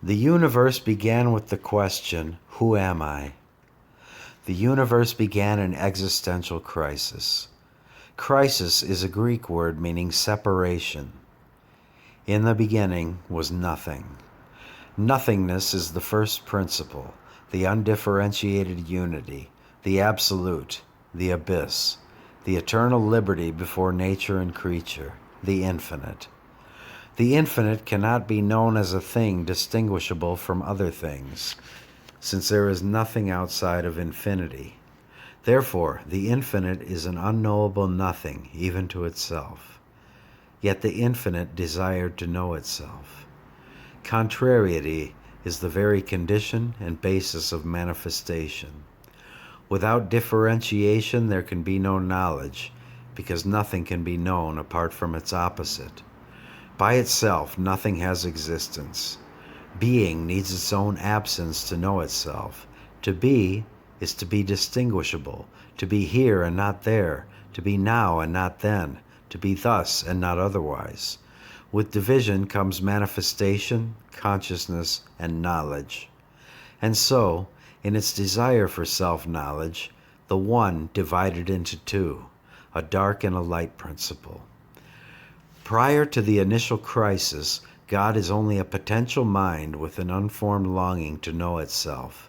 The universe began with the question, who am I? The universe began an existential crisis. Crisis is a Greek word meaning separation. In the beginning was nothing. Nothingness is the first principle, the undifferentiated unity, the absolute, the abyss, the eternal liberty before nature and creature, the infinite. The infinite cannot be known as a thing distinguishable from other things, since there is nothing outside of infinity. Therefore, the infinite is an unknowable nothing, even to itself. Yet the infinite desired to know itself. Contrariety is the very condition and basis of manifestation. Without differentiation, there can be no knowledge, because nothing can be known apart from its opposite. By itself, nothing has existence. Being needs its own absence to know itself. To be is to be distinguishable, to be here and not there, to be now and not then, to be thus and not otherwise. With division comes manifestation, consciousness, and knowledge. And so, in its desire for self-knowledge, the one divided into two, a dark and a light principle. Prior to the initial crisis, God is only a potential mind with an unformed longing to know itself.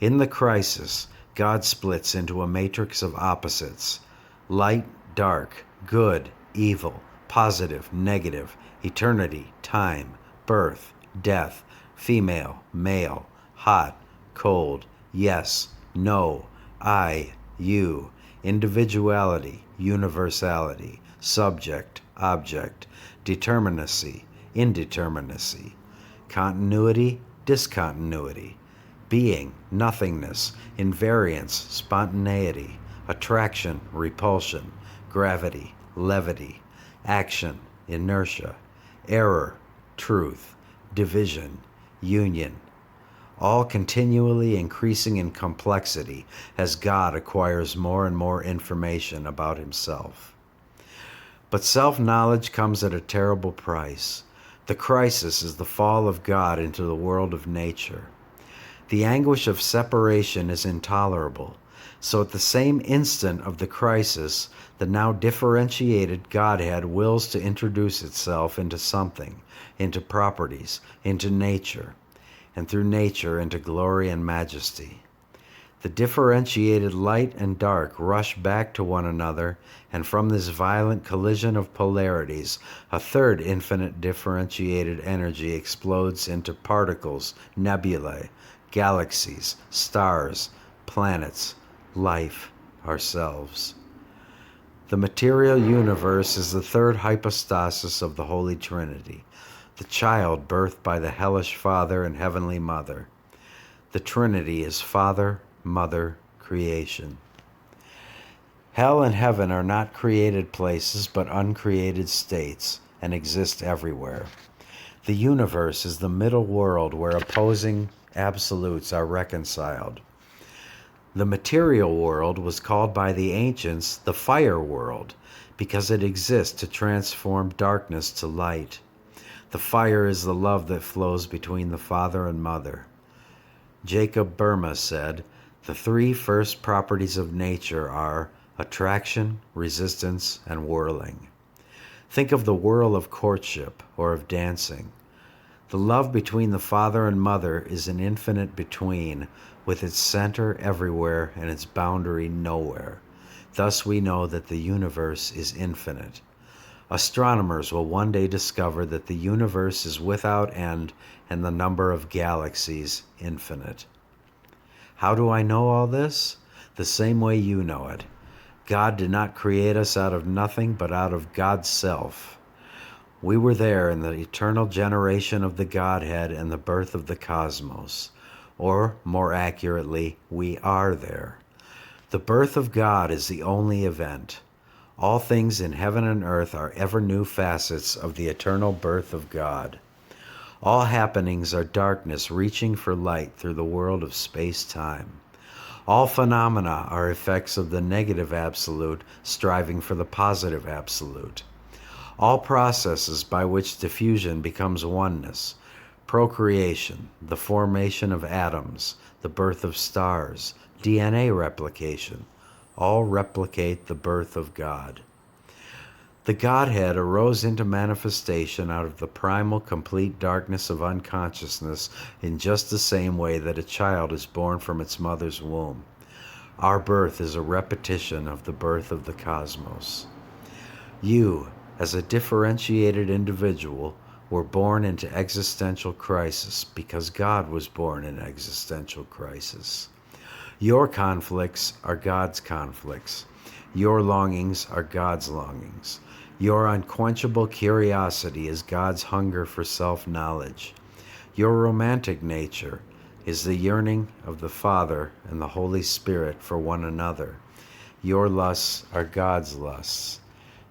In the crisis, God splits into a matrix of opposites: light, dark, good, evil, positive, negative, eternity, time, birth, death, female, male, hot, cold, yes, no, I, you, individuality, universality, subject, object, determinacy, indeterminacy, continuity, discontinuity, being, nothingness, invariance, spontaneity, attraction, repulsion, gravity, levity, action, inertia, error, truth, division, union, all continually increasing in complexity as God acquires more and more information about himself. But self-knowledge comes at a terrible price. The crisis is the fall of God into the world of nature. The anguish of separation is intolerable, so at the same instant of the crisis, the now differentiated Godhead wills to introduce itself into something, into properties, into nature, and through nature into glory and majesty. The differentiated light and dark rush back to one another, and from this violent collision of polarities, a third infinite differentiated energy explodes into particles, nebulae, galaxies, stars, planets, life, ourselves. The material universe is the third hypostasis of the Holy Trinity, the child birthed by the hellish Father and heavenly Mother. The Trinity is Father, Mother, creation. Hell and heaven are not created places, but uncreated states, and exist everywhere. The universe is the middle world where opposing absolutes are reconciled. The material world was called by the ancients the fire world, because it exists to transform darkness to light. The fire is the love that flows between the Father and Mother. Jacob Boehme said, "The three first properties of nature are attraction, resistance, and whirling." Think of the whirl of courtship or of dancing. The love between the Father and Mother is an infinite between, with its center everywhere and its boundary nowhere. Thus we know that the universe is infinite. Astronomers will one day discover that the universe is without end and the number of galaxies infinite. How do I know all this? The same way you know it. God did not create us out of nothing, but out of God's self. We were there in the eternal generation of the Godhead and the birth of the cosmos. Or, more accurately, we are there. The birth of God is the only event. All things in heaven and earth are ever new facets of the eternal birth of God. All happenings are darkness reaching for light through the world of space-time. All phenomena are effects of the negative absolute striving for the positive absolute. All processes by which diffusion becomes oneness, Procreation, the formation of atoms, the birth of stars, DNA replication, all replicate the birth of God. The Godhead arose into manifestation out of the primal complete darkness of unconsciousness in just the same way that a child is born from its mother's womb. Our birth is a repetition of the birth of the cosmos. You, as a differentiated individual, were born into existential crisis because God was born in existential crisis. Your conflicts are God's conflicts. Your longings are God's longings. Your unquenchable curiosity is God's hunger for self-knowledge. Your romantic nature is the yearning of the Father and the Holy Spirit for one another. Your lusts are God's lusts.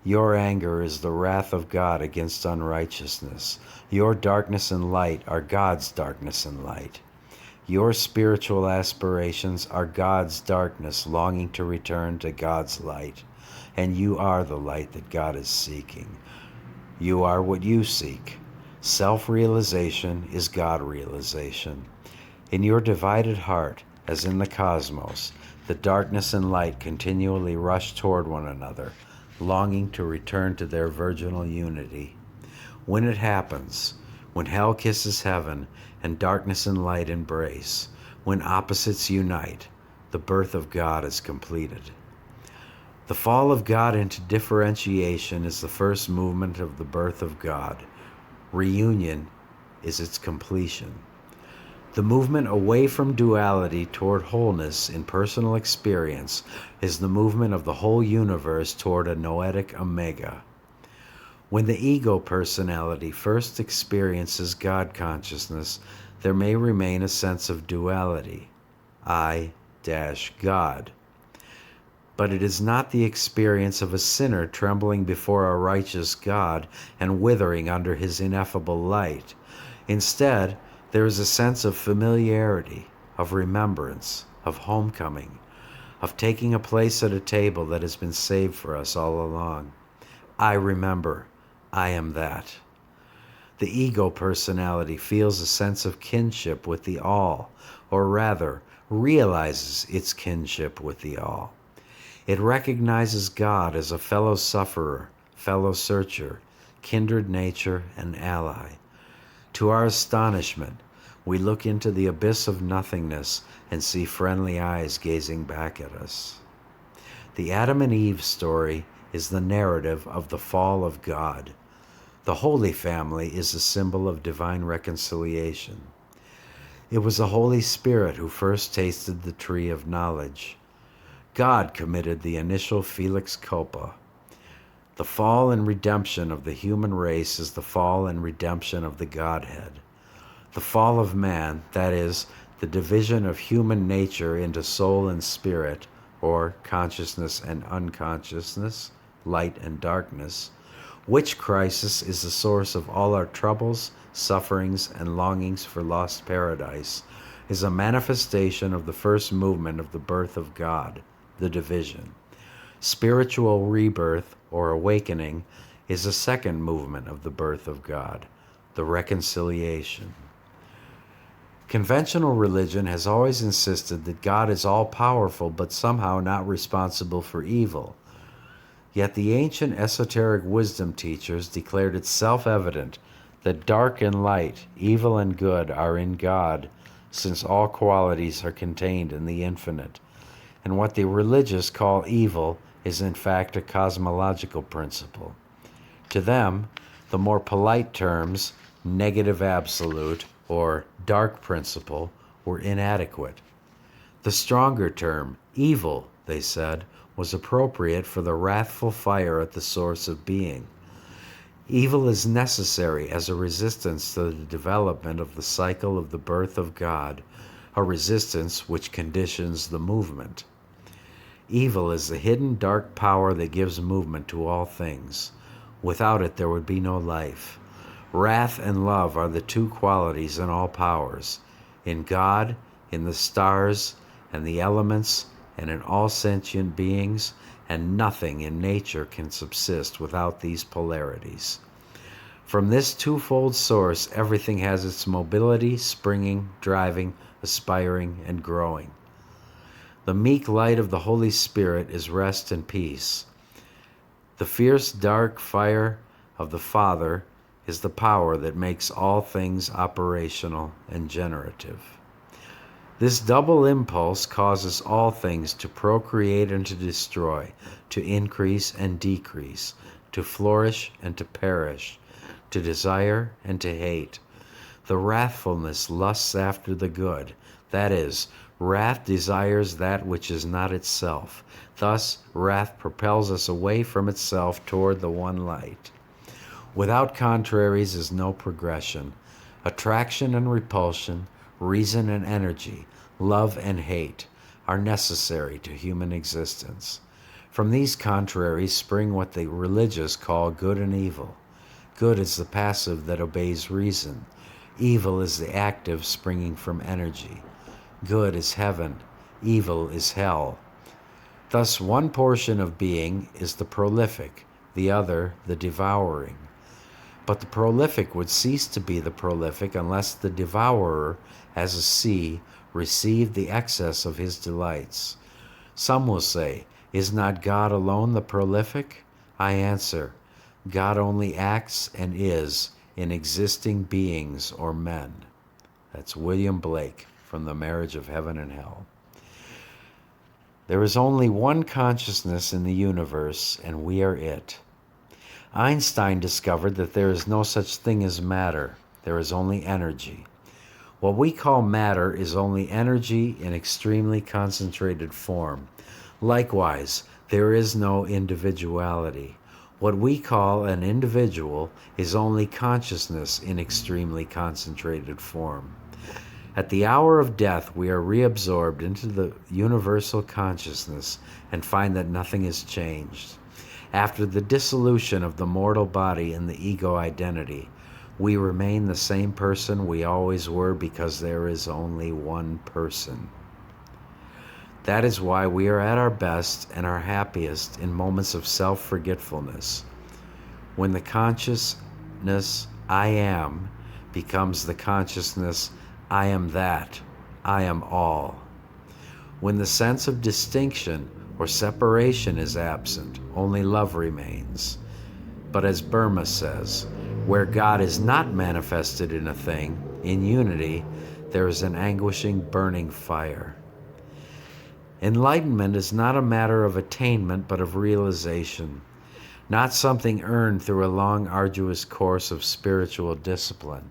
Your anger is the wrath of God against unrighteousness. Your darkness and light are God's darkness and light. Your spiritual aspirations are God's darkness longing to return to God's light. And you are the light that God is seeking. You are what you seek. Self-realization is God-realization. In your divided heart, as in the cosmos, the darkness and light continually rush toward one another, longing to return to their virginal unity. When it happens, when hell kisses heaven and darkness and light embrace, when opposites unite, the birth of God is completed. The fall of God into differentiation is the first movement of the birth of God. Reunion is its completion. The movement away from duality toward wholeness in personal experience is the movement of the whole universe toward a noetic omega. When the ego personality first experiences God consciousness, there may remain a sense of duality, I-God. But it is not the experience of a sinner trembling before a righteous God and withering under his ineffable light. Instead, there is a sense of familiarity, of remembrance, of homecoming, of taking a place at a table that has been saved for us all along. I remember, I am that. The ego personality feels a sense of kinship with the all, or rather, realizes its kinship with the all. It recognizes God as a fellow sufferer, fellow searcher, kindred nature, and ally. To our astonishment, we look into the abyss of nothingness and see friendly eyes gazing back at us. The Adam and Eve story is the narrative of the fall of God. The Holy Family is a symbol of divine reconciliation. It was the Holy Spirit who first tasted the tree of knowledge. God committed the initial felix culpa. The fall and redemption of the human race is the fall and redemption of the Godhead. The fall of man, that is, the division of human nature into soul and spirit, or consciousness and unconsciousness, light and darkness, which crisis is the source of all our troubles, sufferings, and longings for lost paradise, is a manifestation of the first movement of the birth of God, the division. Spiritual rebirth, or awakening, is a second movement of the birth of God, the reconciliation. Conventional religion has always insisted that God is all-powerful but somehow not responsible for evil. Yet the ancient esoteric wisdom teachers declared it self-evident that dark and light, evil and good are in God, since all qualities are contained in the infinite. And what the religious call evil is in fact a cosmological principle. To them, the more polite terms, negative absolute, or dark principle, were inadequate. The stronger term, evil, they said, was appropriate for the wrathful fire at the source of being. Evil is necessary as a resistance to the development of the cycle of the birth of God, a resistance which conditions the movement. Evil is the hidden dark power that gives movement to all things. Without it, there would be no life. Wrath and love are the two qualities in all powers, in God, in the stars, and the elements, and in all sentient beings, and nothing in nature can subsist without these polarities. From this twofold source, everything has its mobility, springing, driving, aspiring, and growing. The meek light of the Holy Spirit is rest and peace. The fierce, dark fire of the Father is the power that makes all things operational and generative. This double impulse causes all things to procreate and to destroy, to increase and decrease, to flourish and to perish, to desire and to hate. The wrathfulness lusts after the good. That is, wrath desires that which is not itself. Thus, wrath propels us away from itself toward the one light. Without contraries is no progression. Attraction and repulsion, reason and energy, love and hate are necessary to human existence. From these contraries spring what the religious call good and evil. Good is the passive that obeys reason. Evil is the active springing from energy. Good is heaven. Evil is hell. Thus, one portion of being is the prolific, the other the devouring. But the prolific would cease to be the prolific unless the devourer, as a sea, received the excess of his delights. Some will say, is not God alone the prolific? I answer, God only acts and is in existing beings or men. That's William Blake from The Marriage of Heaven and Hell. There is only one consciousness in the universe, and we are it. Einstein discovered that there is no such thing as matter. There is only energy. What we call matter is only energy in extremely concentrated form. Likewise, there is no individuality. What we call an individual is only consciousness in extremely concentrated form. At the hour of death, we are reabsorbed into the universal consciousness and find that nothing has changed. After the dissolution of the mortal body and the ego identity, we remain the same person we always were because there is only one person. That is why we are at our best and our happiest in moments of self-forgetfulness. When the consciousness I am becomes the consciousness I am that, I am all. When the sense of distinction or separation is absent, only love remains. But as Boehme says, where God is not manifested in a thing, in unity, there is an anguishing, burning fire. Enlightenment is not a matter of attainment, but of realization, not something earned through a long, arduous course of spiritual discipline,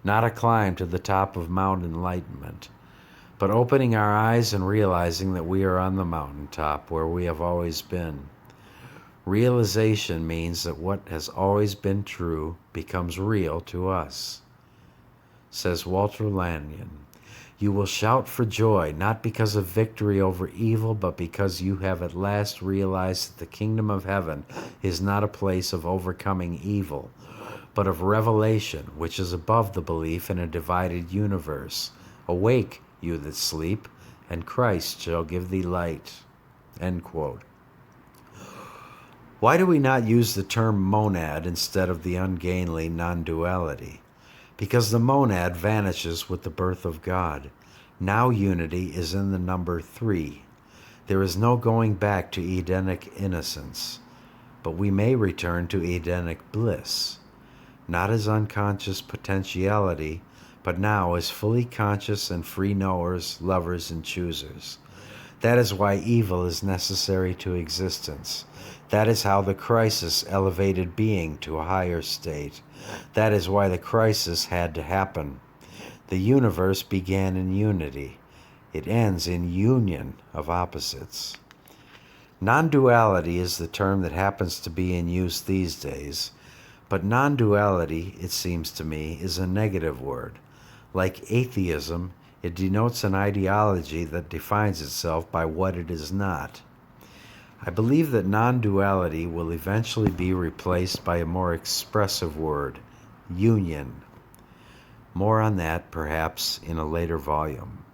not a climb to the top of Mount Enlightenment, but opening our eyes and realizing that we are on the mountaintop where we have always been. Realization means that what has always been true becomes real to us. Says Walter Lanyon, you will shout for joy, not because of victory over evil, but because you have at last realized that the kingdom of heaven is not a place of overcoming evil, but of revelation, which is above the belief in a divided universe. Awake, you that sleep, and Christ shall give thee light. End quote. Why do we not use the term monad instead of the ungainly non-duality? Because the monad vanishes with the birth of God. Now unity is in the number 3. There is no going back to Edenic innocence, but we may return to Edenic bliss, not as unconscious potentiality, but now as fully conscious and free knowers, lovers, and choosers. That is why evil is necessary to existence. That is how the crisis elevated being to a higher state. That is why the crisis had to happen. The universe began in unity. It ends in union of opposites. Non-duality is the term that happens to be in use these days, but non-duality, it seems to me, is a negative word. Like atheism, it denotes an ideology that defines itself by what it is not. I believe that non-duality will eventually be replaced by a more expressive word, union. More on that, perhaps, in a later volume.